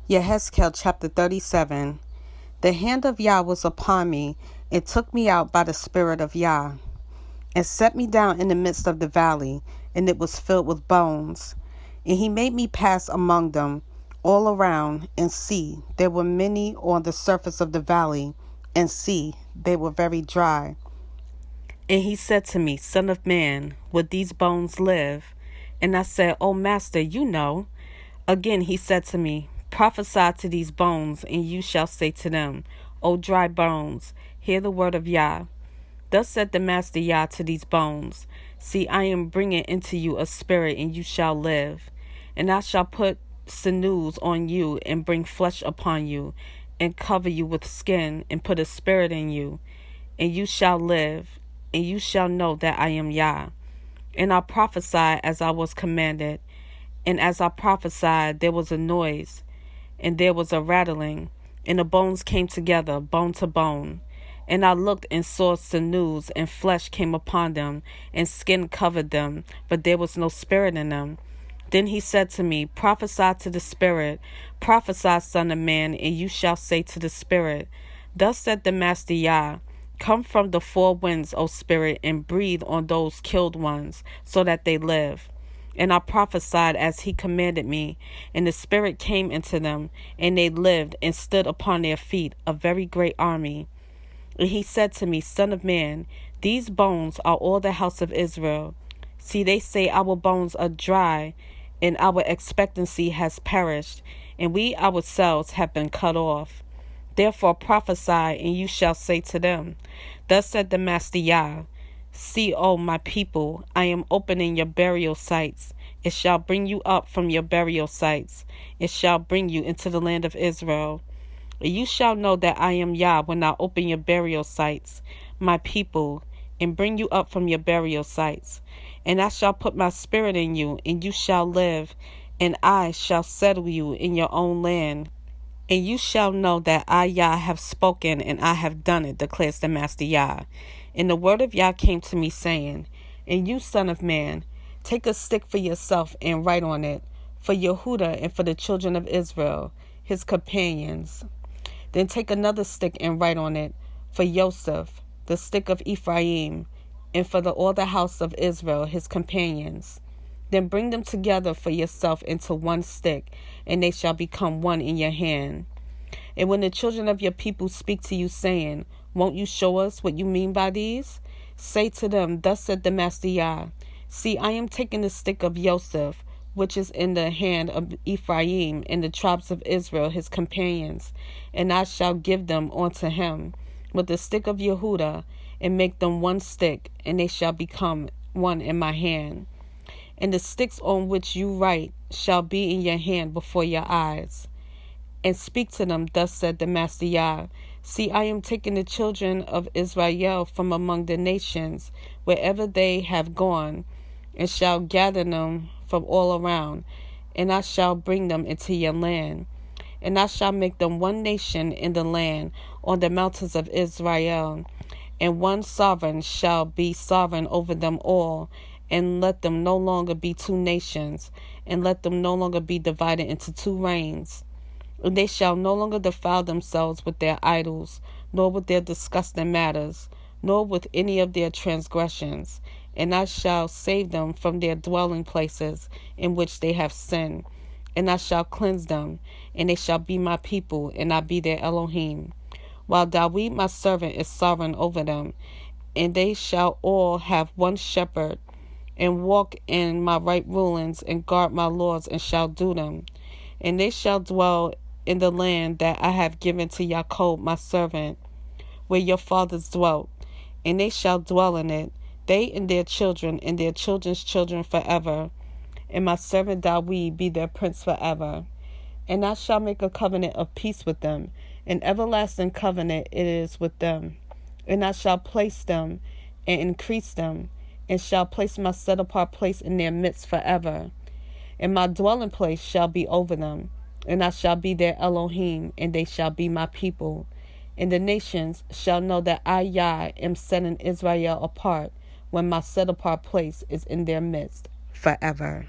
Yehezqel chapter 37. The hand of Yah was upon me, and took me out by the Spirit of Yah, and set me down in the midst of the valley, and it was filled with bones. And he made me pass among them all around, and see, there were many on the surface of the valley, and see, they were very dry. And he said to me, Son of man, would these bones live? And I said, O Master, you know. Again he said to me, Prophesy to these bones, and you shall say to them, O dry bones, hear the word of Yah. Thus said the Master Yah to these bones, See, I am bringing into you a spirit, and you shall live. And I shall put sinews on you, and bring flesh upon you, and cover you with skin, and put a spirit in you, and you shall live, and you shall know that I am Yah. And I prophesied as I was commanded, and as I prophesied, there was a noise, and there was a rattling, and the bones came together, bone to bone. And I looked and saw sinews, and flesh came upon them, and skin covered them, but there was no spirit in them. Then he said to me, Prophesy to the spirit, prophesy, son of man, and you shall say to the spirit, Thus said the Master Yah, Come from the four winds, O spirit, and breathe on those killed ones, so that they live. And I prophesied as he commanded me, and the Spirit came into them, and they lived and stood upon their feet, a very great army. And he said to me, Son of man, these bones are all the house of Israel. See, they say our bones are dry, and our expectancy has perished, and we ourselves have been cut off. Therefore prophesy, and you shall say to them, Thus said the Master Yah, See, O my people, I am opening your burial sites. It shall bring you up from your burial sites. It shall bring you into the land of Israel. And you shall know that I am Yah when I open your burial sites, my people, and bring you up from your burial sites. And I shall put my spirit in you, and you shall live, and I shall settle you in your own land. And you shall know that I, Yah, have spoken, and I have done it, declares the Master Yah. And the word of Yah came to me, saying, And you, son of man, take a stick for yourself, and write on it, for Yehuda and for the children of Israel, his companions. Then take another stick, and write on it, for Joseph, the stick of Ephraim, and for all the house of Israel, his companions. Then bring them together for yourself into one stick, and they shall become one in your hand. And when the children of your people speak to you, saying, Won't you show us what you mean by these? Say to them, Thus said the Master Yah, See, I am taking the stick of Joseph, which is in the hand of Ephraim, and the tribes of Israel, his companions, and I shall give them unto him with the stick of Yehuda, and make them one stick, and they shall become one in my hand. And the sticks on which you write shall be in your hand before your eyes. And speak to them, thus said the Master Yah, See, I am taking the children of Israel from among the nations, wherever they have gone, and shall gather them from all around, and I shall bring them into your land. And I shall make them one nation in the land on the mountains of Israel, and one sovereign shall be sovereign over them all, and let them no longer be two nations, and let them no longer be divided into two reigns. And they shall no longer defile themselves with their idols, nor with their disgusting matters, nor with any of their transgressions. And I shall save them from their dwelling places in which they have sinned. And I shall cleanse them, and they shall be my people, and I be their Elohim. While Dawid my servant is sovereign over them, and they shall all have one shepherd, and walk in my right rulings, and guard my laws, and shall do them. And they shall dwell in the land that I have given to Jacob my servant, where your fathers dwelt, and they shall dwell in it, they and their children, and their children's children forever. And my servant Dawid be their prince forever. And I shall make a covenant of peace with them, an everlasting covenant it is with them. And I shall place them, and increase them, and shall place my set-apart place in their midst forever. And my dwelling place shall be over them, and I shall be their Elohim, and they shall be my people. And the nations shall know that I, Yah, am setting Israel apart, when my set-apart place is in their midst forever.